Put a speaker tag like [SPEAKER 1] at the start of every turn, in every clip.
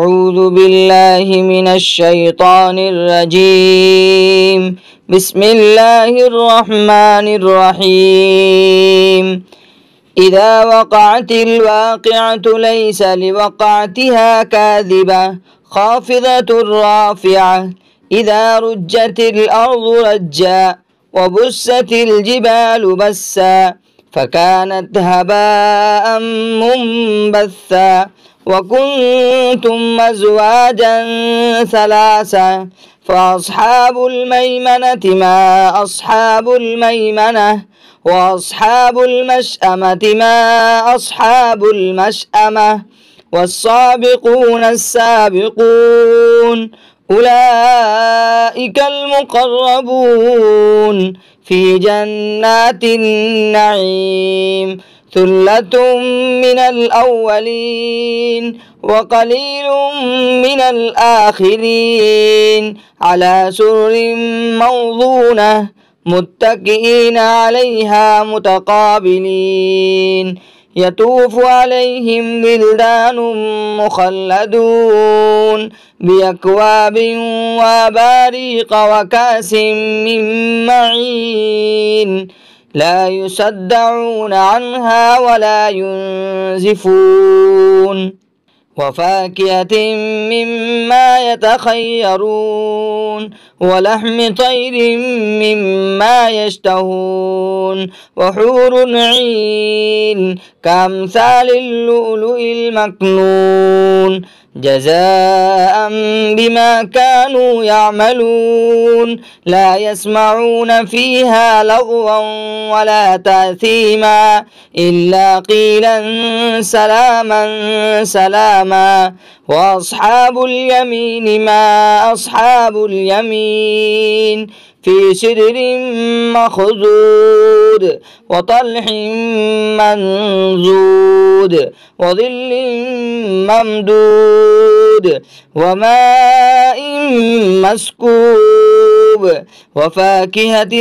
[SPEAKER 1] أعوذ بالله من الشيطان الرجيم. بسم الله الرحمن الرحيم. إذا وقعت الواقعة ليس لوقعتها كاذبة خافضة رافعة. إذا رجت الأرض رجا وبست الجبال بسا فكانت هباء منبثا وكنتم أزواجا ثلاثا فأصحاب الميمنة ما أصحاب الميمنة وأصحاب المشأمة ما أصحاب المشأمة والسابقون السابقون أولئك المقربون في جنات النعيم ثلة من الأولين وقليل من الآخرين على سرر موضونة متكئين عليها متقابلين يطوف عليهم ولدان مخلدون بأكواب وأباريق وكأس من معين لا يصدعون عنها ولا ينزفون وفاكهة مما يتخيرون ولحم طير مما يشتهون وحور عين كأمثال اللؤلؤ المكنون جزاء بما كانوا يعملون لا يسمعون فيها لغوا ولا تأثيما إلا قيلا سلاما سلاما وأصحاب اليمين ما أصحاب اليمين في سدر مخضود وطلح منضود وظل ممدود وماء مسكوب وفاكهة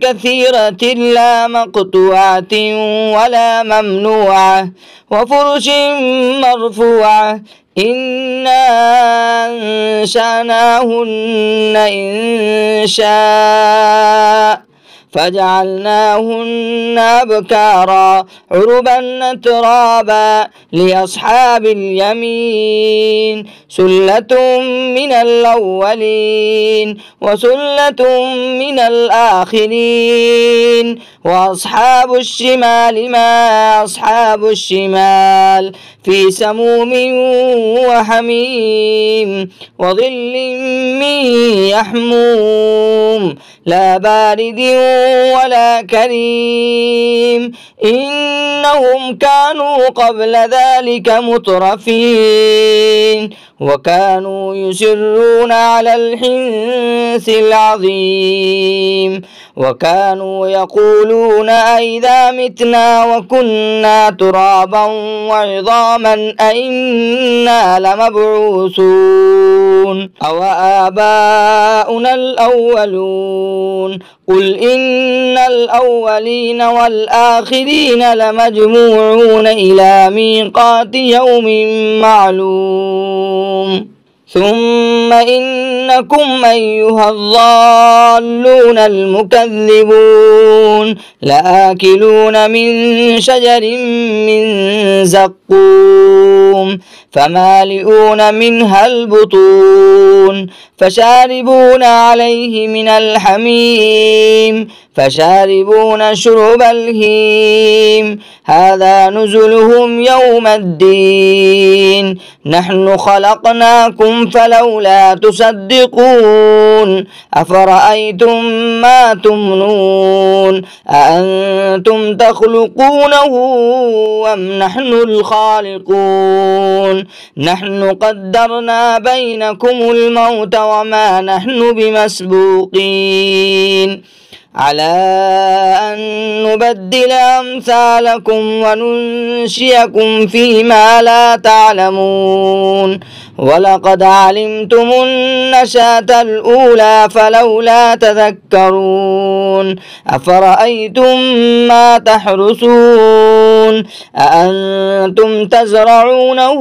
[SPEAKER 1] كثيرة لا مقطوعة ولا ممنوعة وفرش مرفوعة إنا أنشأناهن إنشاء فجعلناهن أبكارا عربا أترابا لأصحاب اليمين ثلة من الأولين وثلة من الآخرين وأصحاب الشمال ما أصحاب الشمال في سموم وحميم وظل من يحموم لا بارد ولا كريم إنهم كانوا قبل ذلك مترفين وكانوا يصرون على الحنث العظيم وكانوا يقولون أئذا متنا وكنا ترابا وعظاما أئنا لمبعوثون أو آباؤنا الأولون قل إن الأولين والآخرين لمجموعون إلى ميقات يوم معلوم ثم إنكم أيها الضالون المكذبون لآكلون من شجر من زقوم فمالئون منها البطون فشاربون عليه من الحميم فشاربون شرب الهيم هذا نزلهم يوم الدين نحن خلقناكم فلولا تصدقون أفرأيتم ما تمنون أأنتم تخلقونه أم نحن الخالقون نحن قدرنا بينكم الموت وما نحن بمسبوقين على أن نبدل أمثالكم وننشئكم فيما لا تعلمون ولقد علمتم النشأة الأولى فلولا تذكرون أفرأيتم ما تحرثون أأنتم تزرعونه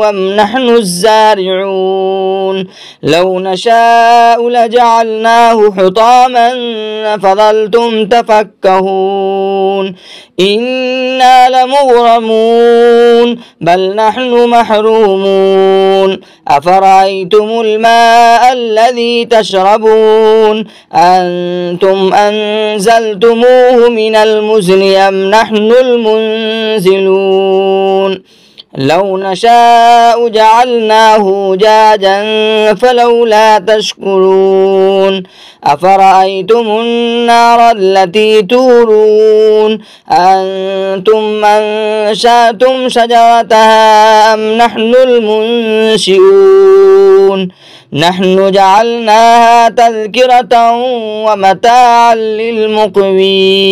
[SPEAKER 1] أم نحن الزارعون لو نشاء لجعلناه حطاما فظلتم تفكهون إنا لمغرمون بل نحن محرومون أفرأيتم الماء الذي تشربون أنتم أنزلتموه من المزن أم نحن المنزلون لو نشاء جعلناه جاجا فلولا تشكرون أفرأيتم النار التي تورون أنتم أنشأتم شجرتها أم نحن المنشئون نحن جعلناها تذكرة ومتاعا للمقوين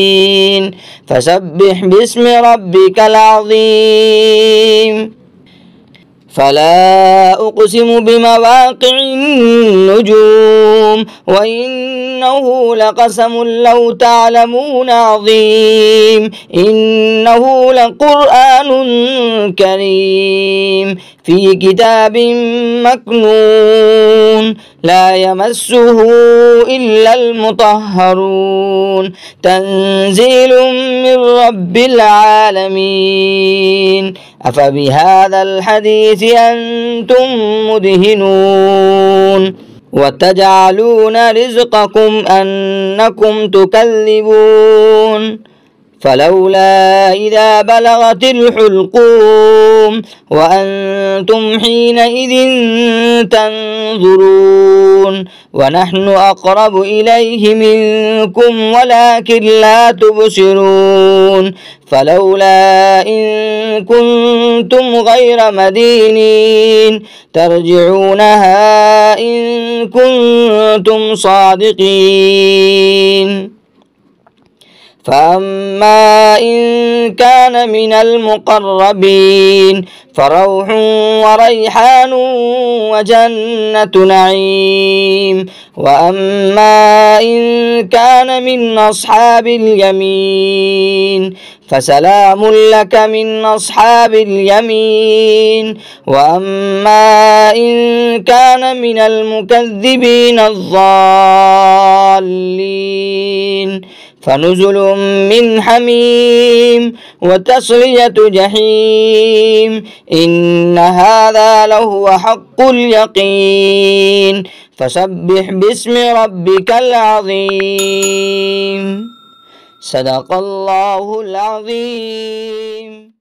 [SPEAKER 1] فسبح باسم ربك العظيم فلا أقسم بمواقع النجوم وإنه لقسم لو تعلمون عظيم إنه لقرآن كريم في كتاب مكنون لا يمسه إلا المطهرون تنزيل من رب العالمين أفبهذا الحديث أنتم مدهنون وتجعلون رزقكم أنكم تكذبون فلولا إذا بلغت الحلقوم وأنتم حينئذ تنظرون ونحن أقرب إليه منكم ولكن لا تبصرون فلولا إن كنتم غير مدينين ترجعونها إن كنتم صادقين فأما إن كان من المقربين فروح وريحان وجنة نعيم وأما إن كان من أصحاب اليمين فسلام لك من أصحاب اليمين وأما إن كان من المكذبين الضالين فنزل من حميم وتصلية جحيم إن هذا لهو حق اليقين فسبح باسم ربك العظيم صدق الله العظيم.